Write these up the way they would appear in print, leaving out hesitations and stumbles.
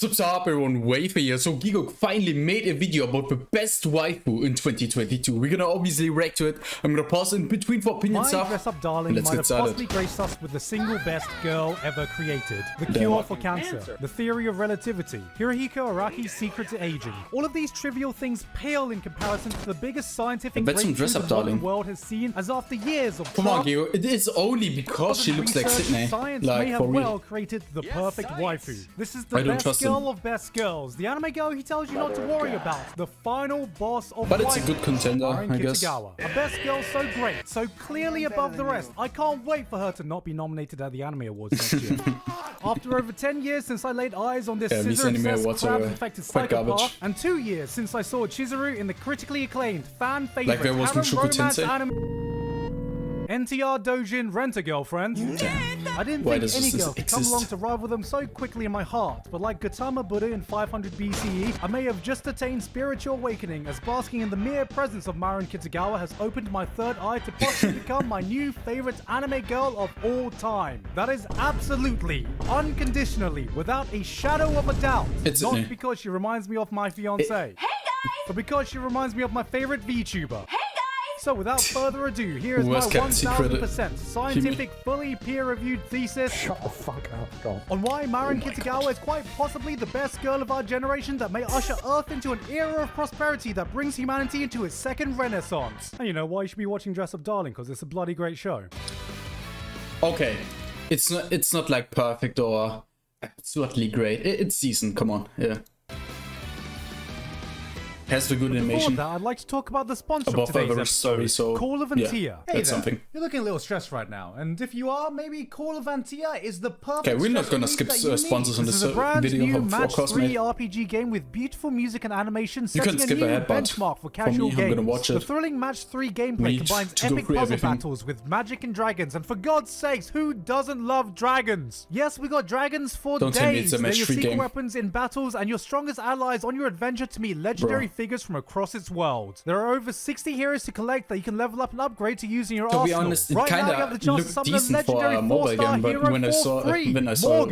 What's up everyone, Wafer here. So Gigok finally made a video about the best waifu in 2022. We're gonna obviously react to it. I'm gonna pause in between for opinion stuff. My dress-up darling might have possibly graced us with the single best girl ever created. The cure for cancer. The theory of relativity. Hirohiko Araki's secret to aging. All of these trivial things pale in comparison to the biggest scientific breakthrough the modern world has seen, as after years of Come on, Gigok. It is only because she looks like Sydney. Science like, may have well created the perfect waifu. This is the best girl of best girls. The anime girl he tells you not to worry about. The final boss of But it's a good contender, Marin I guess. Kitagawa. A best girl so great, so clearly above the rest. I can't wait for her to not be nominated at the Anime Awards next year. After over 10 years since I laid eyes on this scissor-obsessed crab-infected psychopath, and 2 years since I saw Chizuru in the critically acclaimed fan-favorite like there was no romance anime NTR Dojin Rent-A-Girlfriend. I didn't think any girl could come along to rival them so quickly in my heart, but like Gautama Buddha in 500 BCE, I may have just attained spiritual awakening as basking in the mere presence of Marin Kitagawa has opened my third eye to possibly become my new favorite anime girl of all time. That is absolutely, unconditionally, without a shadow of a doubt. It's not because she reminds me of my fiance, Hey guys! but because she reminds me of my favorite VTuber. So without further ado, here is my Captain 1000% scientific, fully peer-reviewed thesis Shut the fuck up, God. on why Marin Kitagawa is quite possibly the best girl of our generation that may usher Earth into an era of prosperity that brings humanity into its second renaissance. And you know why you should be watching Dress Up Darling, because it's a bloody great show. Okay, it's not like perfect or absolutely great. It's decent. Come on, yeah. Has the good animation. Before that, I'd like to talk about the sponsor Above of today's other episode, story, so Call of Antia. yeah, Hey that's there. something. You're looking a little stressed right now, and if you are, maybe Call of Antia is the perfect. Okay, we're not stress gonna relief skip that you need. sponsors on This this is a brand video. new For match Cosmate. 3 RPG game with beautiful music and animation, You setting can a skip new ahead, but benchmark for for casual me, I'm gonna games. watch The it. thrilling match 3 gameplay Need combines to go epic through puzzle everything. battles with magic and dragons, and for God's sakes, who doesn't love dragons? Yes, we got dragons for Don't tell me it's days. a They're match your 3 secret game. weapons in battles and your strongest allies on your adventure to meet legendary figures from across its world. There are over 60 heroes to collect that you can level up and upgrade to using your arsenal. To be honest, it right now, you kinda have the chance to looked summon a decent for legendary a mobile 4-star game, but hero when I for saw free.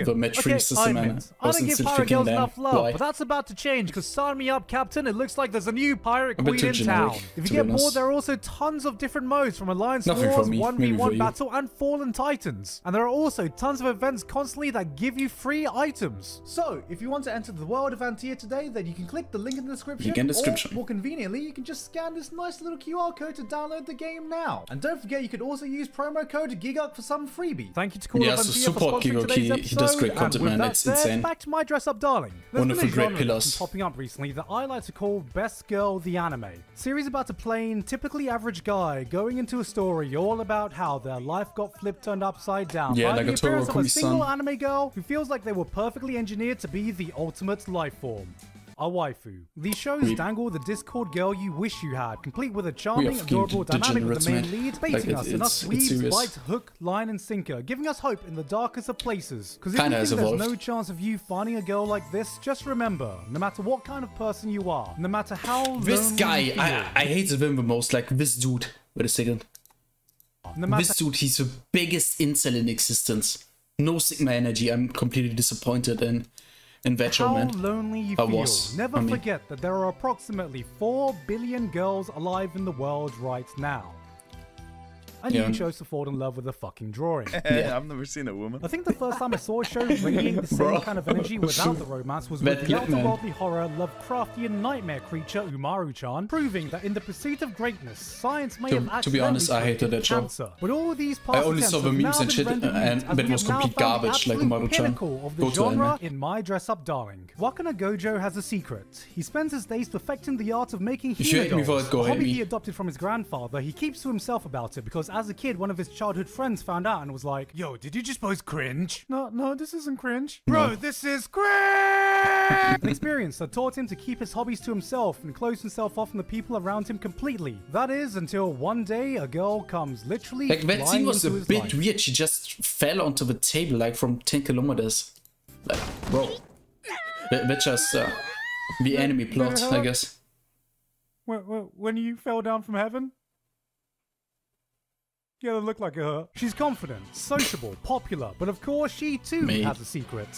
the match 3 Okay, system, I I don't was give still pirate freaking girls damn. enough love, Why? but that's about to change, because sign me up, Captain. It looks like there's a new pirate A bit queen too in generic, town. If to you be get bored, honest. there are also tons of different modes, from Alliance Nothing for Wars, me, maybe for 1v1 you. battle, and Fallen Titans. And there are also tons of events constantly that give you free items. So, if you want to enter the world of Antia today, then you can click the link in the description. Link in description. Or, more conveniently, you can just scan this nice little QR code to download the game now. And don't forget, you can also use promo code GIGUK for some freebie. Thank you to Call Yeah, of so Antia for support sponsoring Gigok. today's He episode. does great content, And with man. that It's said, insane. back to my Dress Up Darling. There's One of been the a great genre that's pillars. been popping up recently that I like to call Best Girl the Anime. Series about a plain, typically average guy going into a story all about how their life got turned upside down Yeah, by like the a appearance of a Totoro-Komi-san. single anime girl who feels like they were perfectly engineered to be the ultimate life form. A waifu. These shows dangle the Discord girl you wish you had, complete with a charming, fucking adorable dynamic with the main degenerates, man. lead, baiting Like, us and us it's weebs serious. bite hook, line, and sinker, giving us hope in the darkest of places. Because if Kinda you has think there's evolved. no chance of you finding a girl like this, just remember, no matter what kind of person you are, no matter how This lonely guy, you feel, I hate him the most. Like this dude. Wait a second. no matter This dude, he's the biggest incel in existence. No Sigma energy. I'm completely disappointed in Vetro, how man. lonely you I feel, was. never I mean- forget that there are approximately 4 billion girls alive in the world right now. And Yeah. you chose to fall in love with a fucking drawing. I've never seen a woman. I think the first time I saw a show radiating the same Bro. kind of energy without the romance was That with the clip, man. otherworldly horror Lovecraftian nightmare creature Umaru-chan, proving that in the pursuit of greatness, science may have To be honest, I hated accidentally that show. cancer. But all these I past only attempts saw the have memes now and been shit, rendered and mute, as that we was have now complete found the garbage, like absolute Umaru-chan. pinnacle of the Go to anime. genre in My Dress Up Darling. Wakana Gojo has a secret. He spends his days perfecting the art of making If you hate me for dolls, it, go a hate hobby me. he adopted from his grandfather. He keeps to himself about it because as a kid, one of his childhood friends found out and was like, "Yo, did you just post cringe?" No, this isn't cringe. Bro, this is cringe! An experience that taught him to keep his hobbies to himself and close himself off from the people around him completely. That is, until one day a girl comes literally Like that scene flying was a into his bit life. weird. She just fell onto the table like from 10 kilometers. Like, bro. That's just the enemy plot, I guess. When you fell down from heaven? Yeah, that looked like her. She's confident, sociable, popular, but of course she too Me. has a secret.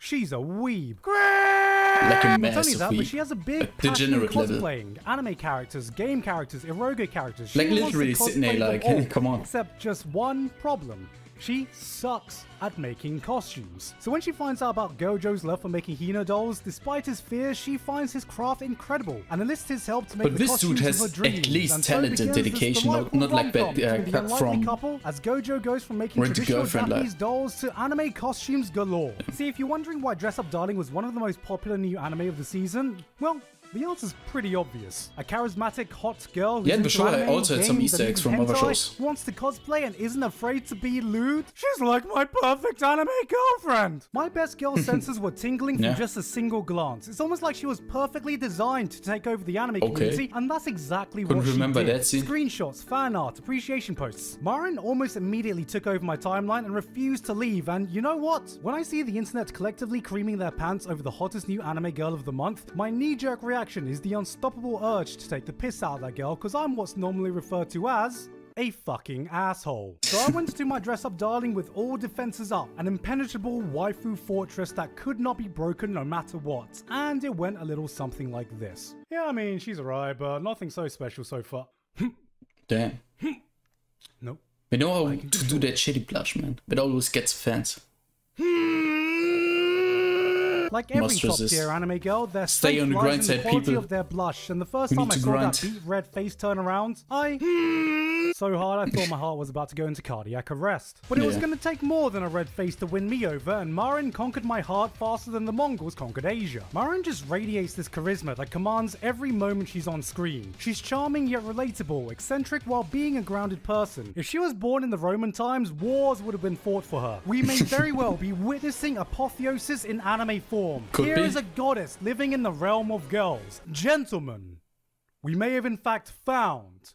she's a weeb. Like a Not only massive that, but weeb. she has a big Like passion in degenerate level. cosplaying, anime characters, game characters, eroge characters. She Like wants to literally sitting there cosplay like, them all, come on. Except just one problem. She sucks at making costumes. So when she finds out about Gojo's love for making Hino dolls, despite his fears, she finds his craft incredible and enlists his help to make But the this dude costumes has of her dreams. at least And so talent and begins this dedication, delightful not like that rom-com between the cut unlikely from couple as Gojo goes from making Rent a traditional Girlfriend, like. Japanese dolls to anime costumes galore. See, if you're wondering why Dress Up Darling was one of the most popular new anime of the season, well, the answer's pretty obvious. A charismatic, hot girl who's Yeah, into but sure, I anime, also had some games, Easter and eggs even from other hentai, shows. wants to cosplay and isn't afraid to be lewd. She's like my perfect anime girlfriend. My best girl senses were tingling from Yeah. just a single glance. It's almost like she was perfectly designed to take over the anime community, and that's exactly Couldn't what she remember did. that scene. Screenshots, fan art, appreciation posts. Marin almost immediately took over my timeline and refused to leave, and you know what? When I see the internet collectively creaming their pants over the hottest new anime girl of the month, my knee-jerk reaction is the unstoppable urge to take the piss out of that girl, because I'm what's normally referred to as a fucking asshole. So I went to my Dress Up Darling with all defenses up, an impenetrable waifu fortress that could not be broken no matter what, and it went a little something like this. Yeah, I mean, she's alright, but nothing so special so far. Damn. Nope. We know how to do that shitty blush, man. It always gets fans. Like every Mostresses. top-tier anime girl, their Stay strength on the lies grind in the side, quality people. of their blush, and the first We time need I to saw grind. that beat red face turn around, so hard I thought my heart was about to go into cardiac arrest. But it was Yeah. going to take more than a red face to win me over, and Marin conquered my heart faster than the Mongols conquered Asia. Marin just radiates this charisma that commands every moment she's on screen. She's charming yet relatable, eccentric while being a grounded person. If she was born in the Roman times, wars would have been fought for her. We may very well be witnessing apotheosis in anime form. Could Here be. is a goddess living in the realm of girls. Gentlemen, we may have in fact found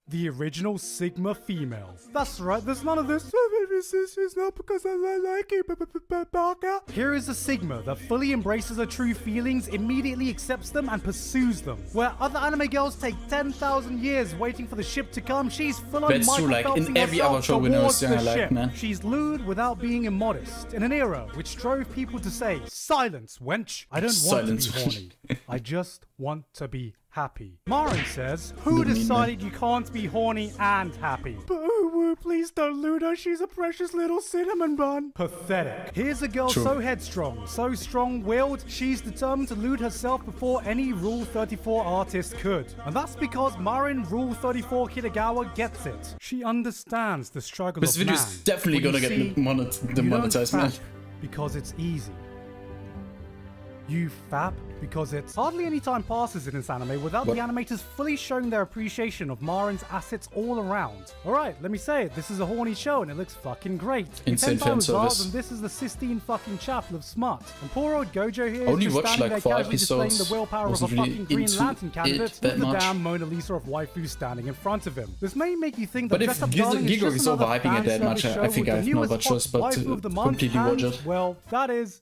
the original Sigma female. That's right, there's none of this. It's not because I like it. Here is a Sigma that fully embraces her true feelings, immediately accepts them, and pursues them. Where other anime girls take 10,000 years waiting for the ship to come, she's full on That's true, Michael like, in Phelpsing every herself other show we know, towards the yeah, like, ship. man. She's lewd without being immodest, in an era which drove people to say, "Silence, wench. I don't Silence, want to be horny. I just want to be happy." Marin says, "Who Good mean, decided you can't be horny and happy?" Boo, please don't lewd her. She's a precious little cinnamon bun. Pathetic. Here's a girl True. so headstrong, so strong-willed, she's determined to lewd herself before any Rule 34 artist could. And that's because Marin Rule 34 Kitagawa gets it. She understands the struggle This of video man. is definitely But gonna you get see, you don't demonetized, man. fap because it's easy. You fap because it's... Hardly any time passes in this anime without What? the animators fully showing their appreciation of Marin's assets all around. Alright, let me say it, this is a horny show and it looks fucking great. Insane If hentai fan was art, service. then this is the Sistine fucking chapel of smut. And poor old Gojo here Only is just watched, standing like, there 5 casually displaying episodes. the willpower of a Wasn't really fucking Green into Lantern it candidate that with the much. damn Mona Lisa of waifu standing in front of him. This may make you think that But if Dress Up Darling Gigo is is just another overhyping it that fan much, service I show think with I the have no newest other choice hot but waifu to of the month, completely watch and, it. well, that is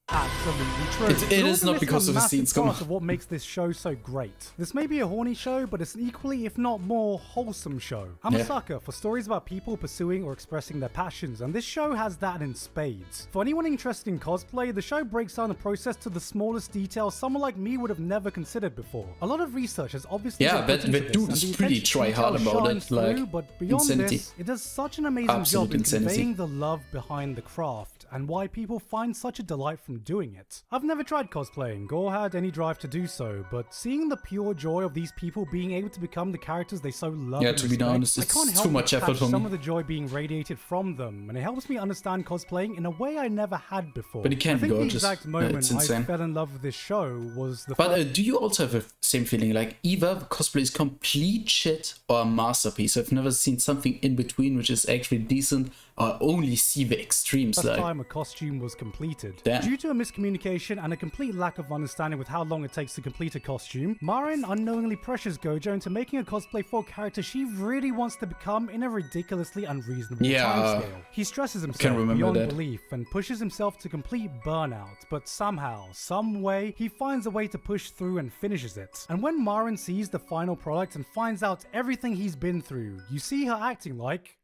absolutely true. It But is also not missing because a of the massive scenes, come part on. of what makes this show so great. This may be a horny show, but it's an equally, if not more, wholesome show. I'm a Yeah. sucker for stories about people pursuing or expressing their passions, and this show has that in spades. For anyone interested in cosplay, the show breaks down the process to the smallest details someone like me would have never considered before. A lot of research has obviously Yeah, been but put into the this, dude and is the pretty attention to try-hard detail about shines it, like, through, but beyond insanity. this, it does such an amazing Absolute job in insanity. conveying the love behind the craft and why people find such a delight from doing it. I've never tried cosplaying or had any drive to do so, but seeing the pure joy of these people being able to become the characters they so love Yeah, and to be respect, honest, I it's can't help too but much effort catch for some me. of the joy being radiated from them, and it helps me understand cosplaying in a way I never had before. But it can I be think gorgeous. the exact It's moment I insane. fell in love with this show was the But do you also have the same feeling, like either the cosplay is complete shit or a masterpiece? I've never seen something in between which is actually decent, or only see the extremes, first like. time a costume was completed. Damn. Due to a miscommunication and a complete lack of understanding with how long it takes to complete a costume, Marin unknowingly pressures Gojo into making a cosplay for a character she really wants to become in a ridiculously unreasonable Yeah, timescale. He stresses himself remember beyond that. belief and pushes himself to complete burnout, but somehow, some way, he finds a way to push through and finishes it. And when Marin sees the final product and finds out everything he's been through, you see her acting like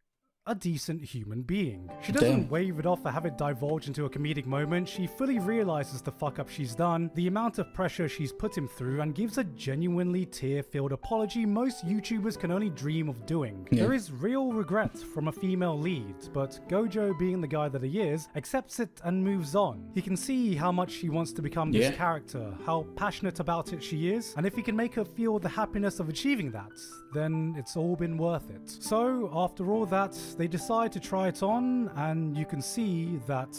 a decent human being. She doesn't wave it off or have it divulge into a comedic moment. She fully realizes the fuck up she's done, the amount of pressure she's put him through, and gives a genuinely tear-filled apology most YouTubers can only dream of doing. There is real regret from a female lead, but Gojo, being the guy that he is, accepts it and moves on. He can see how much she wants to become this character, how passionate about it she is, and if he can make her feel the happiness of achieving that, then it's all been worth it. So after all that, they decide to try it on, and you can see that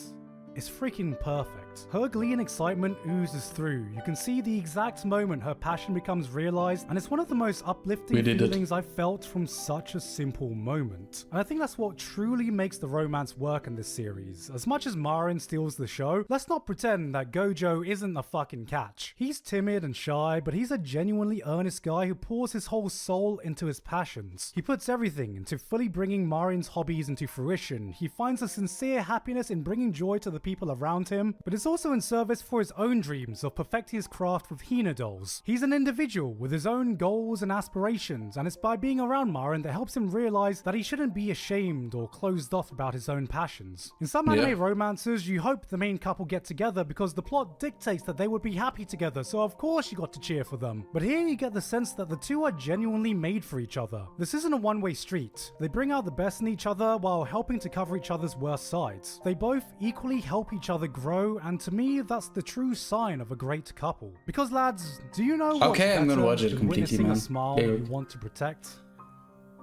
it's freaking perfect. Her glee and excitement oozes through. You can see the exact moment her passion becomes realized, and it's one of the most uplifting feelings I've felt from such a simple moment. And I think that's what truly makes the romance work in this series. As much as Marin steals the show, let's not pretend that Gojo isn't a fucking catch. He's timid and shy, but he's a genuinely earnest guy who pours his whole soul into his passions. He puts everything into fully bringing Marin's hobbies into fruition. He finds a sincere happiness in bringing joy to the people around him, but it's also in service for his own dreams of perfecting his craft with Hina dolls. He's an individual with his own goals and aspirations, and it's by being around Marin that helps him realize that he shouldn't be ashamed or closed off about his own passions. In some anime romances, you hope the main couple get together because the plot dictates that they would be happy together, so of course you got to cheer for them. But here you get the sense that the two are genuinely made for each other. This isn't a one-way street. They bring out the best in each other while helping to cover each other's worst sides. They both equally help each other grow, and to me that's the true sign of a great couple. Because lads, do you know what's better I'm gonna watch it than completely, witnessing man. a smile you want to protect?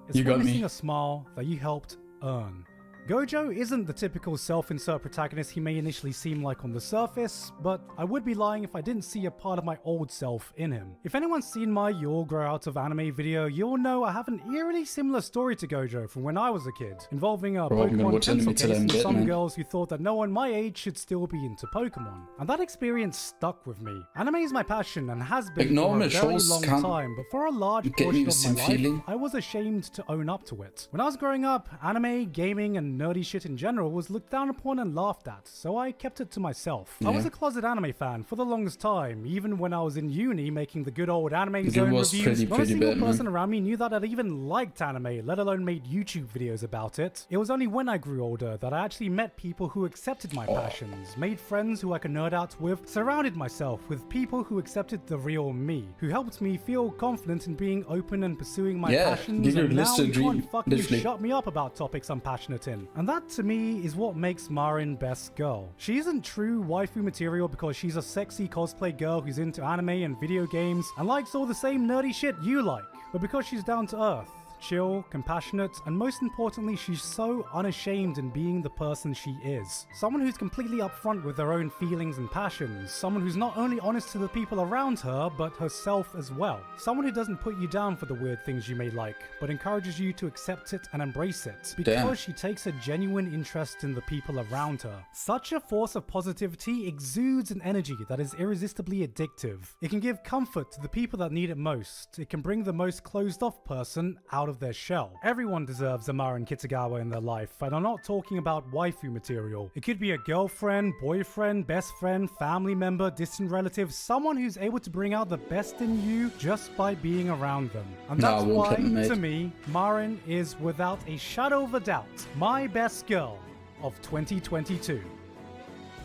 It's you got witnessing me. a smile that you helped earn. Gojo isn't the typical self-insert protagonist he may initially seem like on the surface, but I would be lying if I didn't see a part of my old self in him. If anyone's seen my You'll Grow Out of Anime video, you'll know I have an eerily similar story to Gojo from when I was a kid, involving a Pokemon pencil case and some girls who thought that no one my age should still be into Pokemon. And that experience stuck with me. Anime is my passion and has been for a very long time, but for a large portion of my life, I was ashamed to own up to it. When I was growing up, anime, gaming, and nerdy shit in general was looked down upon and laughed at, so I kept it to myself. I was a closet anime fan for the longest time, even when I was in uni making the good old Anime Zone reviews. Not a single person around me knew that I'd even liked anime, let alone made YouTube videos about it. It was only when I grew older that I actually met people who accepted my passions, made friends who I could nerd out with, surrounded myself with people who accepted the real me, who helped me feel confident in being open and pursuing my passions, and now you can't fucking shut me up about topics I'm passionate in. And that to me is what makes Marin best girl. She isn't true waifu material because she's a sexy cosplay girl who's into anime and video games and likes all the same nerdy shit you like, but because she's down to earth, chill, compassionate, and most importantly, she's so unashamed in being the person she is. Someone who's completely upfront with her own feelings and passions. Someone who's not only honest to the people around her, but herself as well. Someone who doesn't put you down for the weird things you may like, but encourages you to accept it and embrace it, because she takes a genuine interest in the people around her. Such a force of positivity exudes an energy that is irresistibly addictive. It can give comfort to the people that need it most. It can bring the most closed-off person out of their shell. Everyone deserves a Marin Kitagawa in their life, and I'm not talking about waifu material. It could be a girlfriend, boyfriend, best friend, family member, distant relative, someone who's able to bring out the best in you just by being around them. And that's why, to me, Marin is without a shadow of a doubt my best girl of 2022.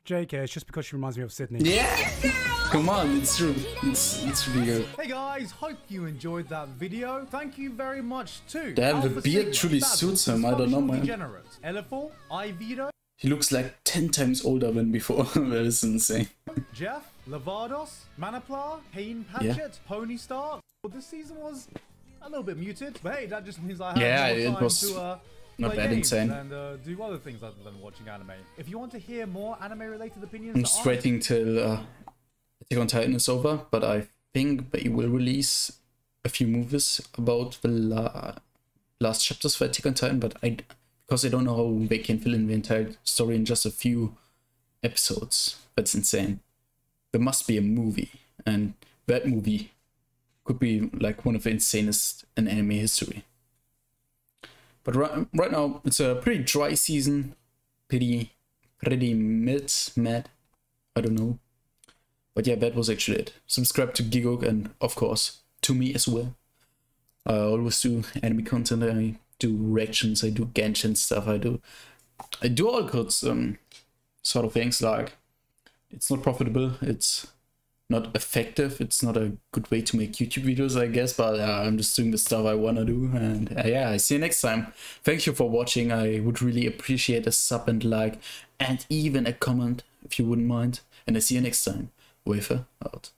JK, it's just because she reminds me of Sydney. Yeah! Come on, it's true. It's really good. Hey guys, hope you enjoyed that video. Thank you very much too. Damn, the beard truly suits him. I don't know, man. Elephal, Ivido, he looks like 10 times older than before. That is insane. Jeff, Lavados, Manapla, Hayne Patchett, Pony Star. Well, this season was a little bit muted, but hey, that just means I have more time to not play that games insane. and do other things other than watching anime. If you want to hear more anime-related opinions, I'm just waiting till Attack on Titan is over, but I think they will release a few movies about the last chapters for Attack on Titan, but because I don't know how they can fill in the entire story in just a few episodes. That's insane. There must be a movie, and that movie could be like one of the insanest in anime history. But right now, it's a pretty dry season, pretty mad, I don't know. But yeah, that was actually it. Subscribe to Gigok and, of course, to me as well. I always do anime content. I do reactions, I do Genshin stuff, I do all good sort of things. Like, it's not profitable, it's not effective, it's not a good way to make YouTube videos, I guess, but I'm just doing the stuff I want to do. And yeah, I see you next time. Thank you for watching. I would really appreciate a sub and like, and even a comment if you wouldn't mind. And I see you next time. Wafer out.